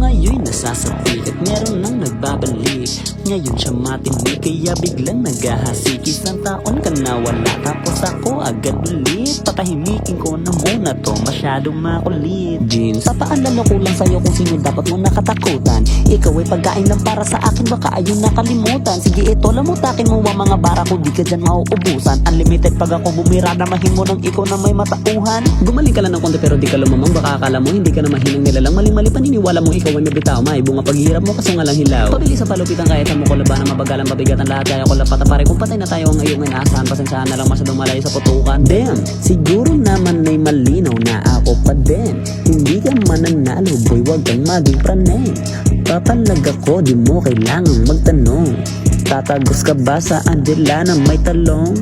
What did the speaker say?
ngayon'y nasasapi at meron nang nagbabalik. Ngayon siya matinig kaya biglang naghahasik. Isang taon ka na wala tapos ako agad ulit. Patahimikin ko na muna to, masyadong makulit. Jeans, papaalala ko lang sa'yo kung sino dapat mo nakatakutan. Ikaw ay pagkain lang para sa akin, baka ayun nakalimutan. Sige ito, lamutakin mo ang mga bara ko, di ka dyan mauubusan. Unlimited pag ako bumira, namahin mo ng ikaw na may matauhan. Gumaling ka lang ng konti pero di ka lumamang, baka akala mo hindi ka na mahinang nilalang. Mali-mali paniniwala mo ikaw ay mabitaw, maibunga paghihirap mo kaso nga lang hilaw. Pabili sa palupitan kahit sa mukha labanan, mabagalan, mabigatan lahat kaya ko lapata pare. Kung patay na tayo ang ngayong inaasahan, pasensyahan na lang masyadong malayo sa putukan. Damn, siguro naman ay malinaw na ako pa din. Hindi ka mananalo boy, wag kang maging pranay. Papalag ako, di mo kailangang magtanong. Tatagos ka ba sa Angela na may talong?